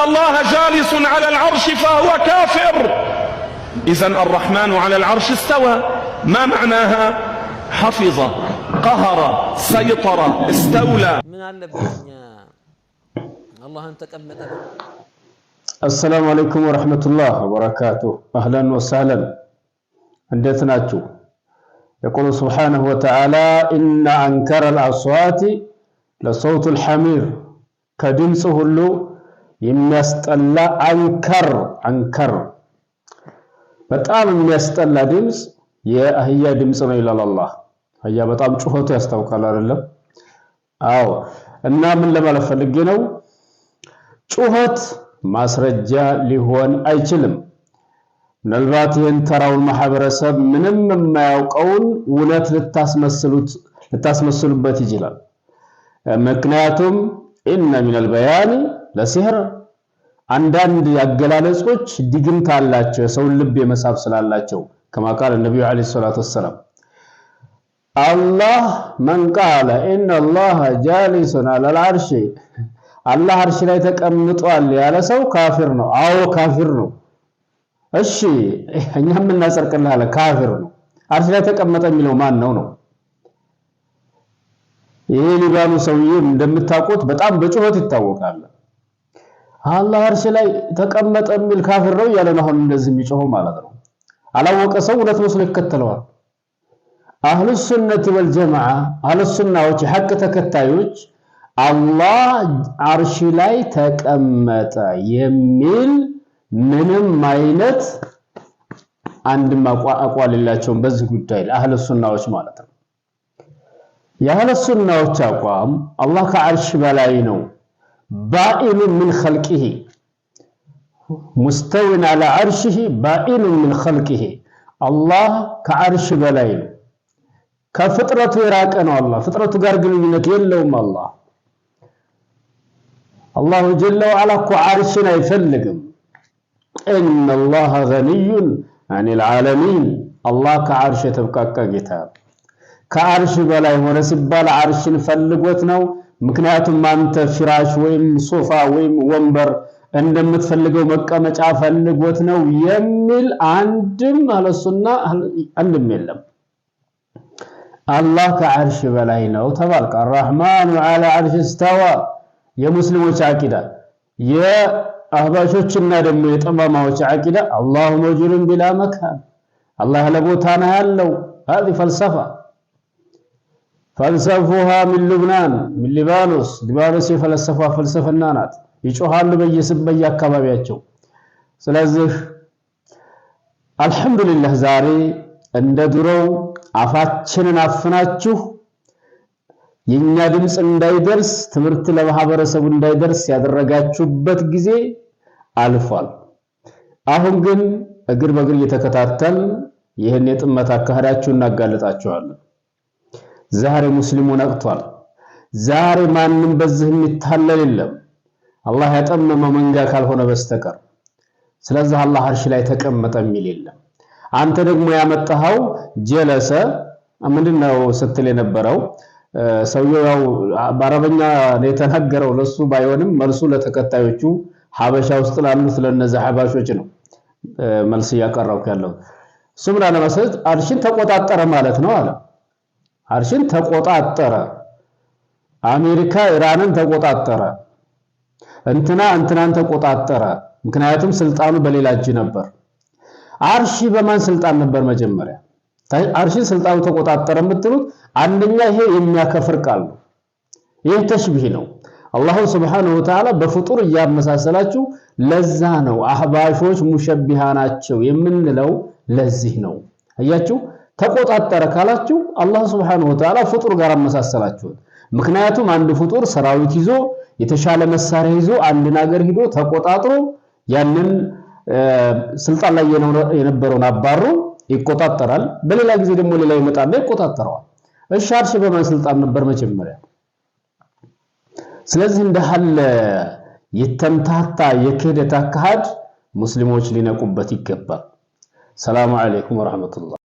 الله جالس على العرش فهو كافر. إذن الرحمن على العرش استوى. ما معناها؟ حفظ، قهر، سيطر، استولى. من علبنيا الله أنت كمل. السلام عليكم ورحمة الله وبركاته. أهلا وسهلا. عندتناچو يقول سبحانه وتعالى إن أنكر الأصوات لصوت الحمير كدمصه له يميستلا أنكر በጣም የሚያስጠላ ድምጽ የአህያ ድምጽ ነው ይላል አላህ። አህያ በጣም ጩኸቱ ያስታውቃል አይደለም? አዎ። እና ምን ለማለት ፈልጌ ነው? ጩኸት ማስረጃ ሊሆን አይችልም። ምናልባት ይህን ተራውን ማህበረሰብ ምንም የማያውቀውን እውነት ልታስመስሉበት ይችላል። ምክንያቱም ኢነ ሚነል በያኒ ለሲህር አንዳንድ ያገላለጾች ድግምት አላቸው የሰው ልብ የመሳብ ስላላቸው كما قال النبي عليه الصلاة والسلام الله من قال إن الله جالس على العرش الله عرش ላይ ተቀምጧል ያለ ሰው ካፊር ነው። አዎ ካፊር ነው። እሺ እኛም እናጸርቅልህ አለ ካፊር ነው። አርሽ ላይ ተቀመጠ የሚለው ማን ነው? ይሄ ሊባኑ ሰውዬ እንደምታውቁት በጣም በጩኸት ይታወቃል። አላህ አርሽ ላይ ተቀመጠ የሚል ካፊር ነው ያለ ነው እንደዚህ የሚጮህ ማለት ነው። አላወቀ ሰው ሁለት መስሎ ይከተለዋል። አህሉ ሱነት ወልጀማዓ አህሉ ሱናዎች ሐቅ ተከታዮች አላህ አርሽ ላይ ተቀመጠ የሚል ምንም አይነት አንድም አቋም የላቸውም በዚህ ጉዳይ አህሉ ሱናዎች ማለት ነው። የአህሉ ሱናዎች አቋም አላህ ከአርሽ በላይ ነው። ባኢን ምን ኸልቂሂ مستوٍ على عرشه بائن من خلقه الله كعرش بلاي كفطرته يراقنوا الله فطرته ጋር ግንኙነት የለውም الله جل وعلا كعرشን አይፈልግም ان الله غني عن العالمين الله كعرش የተብቃቃ ጌታ ከአርሽ በላይ ሆነ ሲባል አርሽን ፈልጎት ነው። ምክንያቱም አንተ ፍራሽ ወይም ሶፋ ወይም ወንበር እንደምትፈልገው መቀመጫ ፈልጎት ነው የሚል አንድም አለሱና አንድም የለም። አላህ ከአርሽ በላይ ነው ተባልከ። الرحمن على عرش استوى የሙስሊሞች አቂዳ የአህባሾችና ደግሞ የጠማማዎች አቂዳ አላሁ መውጁድን ቢላ መካን አላህ ለቦታ ነው ያለው። هذه فلسفه فلسفها من لبنان من لبنان የፈለሰፋ ፍልስፍና ናት። ይጮሃሉ በየስበየ አካባቢያቸው። ስለዚህ አልহামዱሊላህ ዛሬ እንደ ድሮው አፋችንን አፍናችሁ የኛ ድምጽ እንዳይደርስ ትምህርት ለማህበረሰቡ እንዳይደርስ ያደረጋችሁበት ጊዜ አልፏል። አሁን ግን እግር በእግር እየተከታተል ይሄን የጥመት አካሄዳችሁ እናጋለጣችኋለን። ዛሬ ሙስሊሙ ነቅቷል። ዛሬ ማንንም በዚህ የሚታለል የለም አላህ ያጠመመ መንጋ ካልሆነ በስተቀር። ስለዚህ አላህ አርሽ ላይ ተቀመጠ የሚል የለም። አንተ ደግሞ ያመጣው ጀለሰ ምንድነው ስትል የነበረው ሰውየው ያው በአረበኛ የተናገረው ለሱ ባይሆንም መልሱ ለተከታዮቹ ሐበሻ ውስጥ ላሉት ለነዛ ሐባሾች ነው መልስ ያቀረብኩ ያለው። ሱብሃነ ለማለት አርሽን ተቆጣጠረ ማለት ነው አለ። አርሽን ተቆጣጠረ። አሜሪካ ኢራንን ተቆጣጠረ። እንትናን ተቆጣጠረ። ምክንያቱም ስልጣኑ በሌላ እጅ ነበር። አርሽ በማን ስልጣን ነበር መጀመሪያ? አርሽ ስልጣኑ ተቆጣጠረ የምትሉት አንደኛ ይሄ የሚያከፍር ቃል ነው። ይሄ ተሽቢህ ነው። አላህ Subhanahu Wa Ta'ala በፍጡር ያመሳሰላችሁ ለዛ ነው አህባሾች ሙሸቢሃ ናቸው የምንለው ለዚህ ነው። አያችሁ ተቆጣጠረ ካላችሁ አላህ Subhanahu Wa Ta'ala ፍጡር ጋር አመሳሰላችሁ። ምክንያቱም አንድ ፍጡር ሰራዊት ይዞ የተሻለ መሳሪያ ይዞ አንድ ነገር ሄዶ ተቆጣጥሮ ያንን ስልጣን ላይ የነበረውን አባሩ ይቆጣጠራል። በሌላ ጊዜ ደግሞ ሌላ ይመጣል ይቆጣጠራል። እሺ አርሽ በማን ስልጣን ነበር መጀመሪያ? ስለዚህ እንደሐለ የተምታታ የክህደት አካሄድ ሙስሊሞች ሊነቁበት ይገባል። ሰላም አለይኩም ወራህመቱላህ